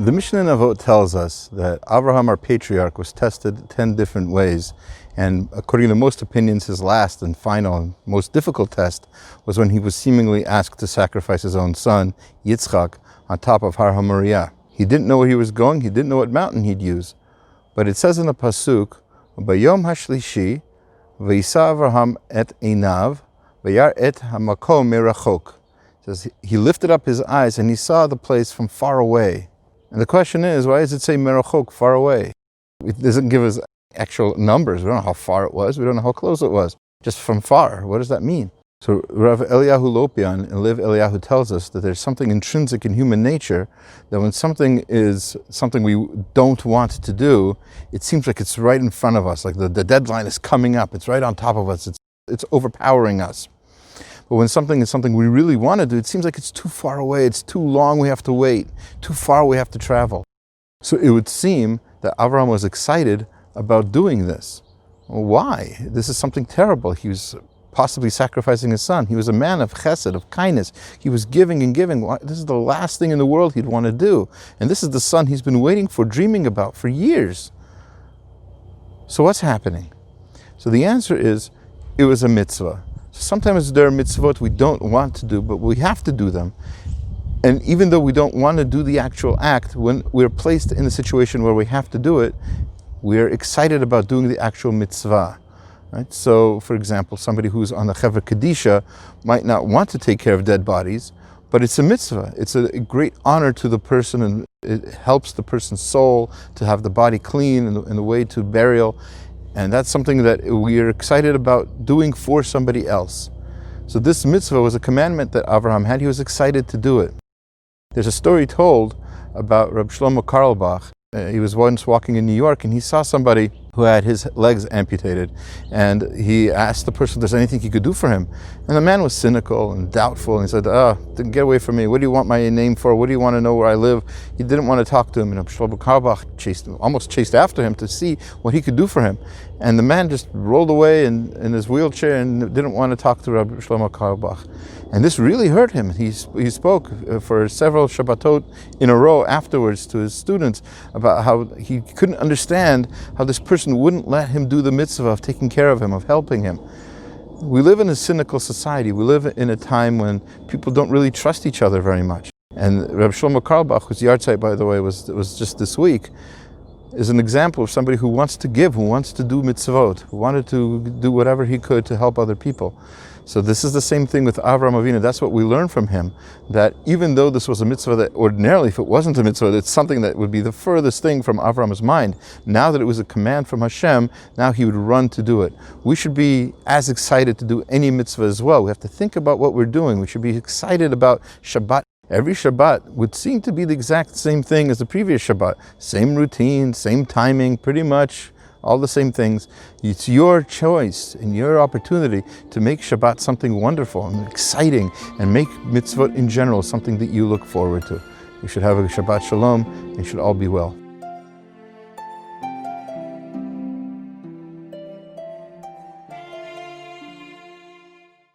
The Mishnah in Avot tells us that Avraham, our patriarch, was tested 10 different ways. And according to most opinions, his last and final and most difficult test was when he was seemingly asked to sacrifice his own son, Yitzchak, on top of Har HaMoriah. He didn't know where he was going, he didn't know what mountain he'd use. But it says in the Pasuk, Bayom HaShlishi, Vayisa Avraham et Einav, Vayar et HaMakom Merachok. It says he lifted up his eyes and he saw the place from far away. And the question is, why does it say Merachok, far away? It doesn't give us actual numbers. We don't know how far it was. We don't know how close it was. Just from far. What does that mean? So Rav Eliyahu Lopian and Liv Eliyahu tells us that there's something intrinsic in human nature that when something is something we don't want to do, it seems like it's right in front of us, like the deadline is coming up. It's right on top of us. It's overpowering us. But when something is something we really want to do, it seems like it's too far away, it's too long, we have to wait, too far we have to travel. So it would seem that Avraham was excited about doing this. Well, why? This is something terrible. He was possibly sacrificing his son. He was a man of chesed, of kindness. He was giving and giving. This is the last thing in the world he'd want to do. And this is the son he's been waiting for, dreaming about for years. So what's happening? So the answer is, it was a mitzvah. Sometimes there are mitzvot we don't want to do, but we have to do them. And even though we don't want to do the actual act, when we're placed in a situation where we have to do it, we're excited about doing the actual mitzvah. Right? So, for example, somebody who's on the Chevra Kedisha might not want to take care of dead bodies, but it's a mitzvah. It's a great honor to the person, and it helps the person's soul to have the body clean and the way to burial. And that's something that we are excited about doing for somebody else. So this mitzvah was a commandment that Avraham had. He was excited to do it. There's a story told about Reb Shlomo Carlebach. He was once walking in New York and he saw somebody who had his legs amputated. And he asked the person if there's anything he could do for him. And the man was cynical and doubtful. And he said, get away from me. What do you want my name for? What do you want to know where I live? He didn't want to talk to him. And Shlomo Carlebach almost chased after him to see what he could do for him. And the man just rolled away in his wheelchair and didn't want to talk to Rabbi Shlomo Carlebach. And this really hurt him. He spoke for several Shabbatot in a row afterwards to his students about how he couldn't understand how this person wouldn't let him do the mitzvah of taking care of him, of helping him. We live in a cynical society. We live in a time when people don't really trust each other very much. And Rabbi Shlomo Carlebach, whose yahrzeit, by the way, was just this week, is an example of somebody who wants to give, who wants to do mitzvot, who wanted to do whatever he could to help other people. So this is the same thing with Avraham Avinu. That's what we learn from him, that even though this was a mitzvah that ordinarily, if it wasn't a mitzvah, it's something that would be the furthest thing from Avraham's mind. Now that it was a command from Hashem, now he would run to do it. We should be as excited to do any mitzvah as well. We have to think about what we're doing. We should be excited about Shabbat. Every Shabbat would seem to be the exact same thing as the previous Shabbat. Same routine, same timing, pretty much all the same things. It's your choice and your opportunity to make Shabbat something wonderful and exciting, and make mitzvot in general something that you look forward to. You should have a Shabbat Shalom, and you should all be well.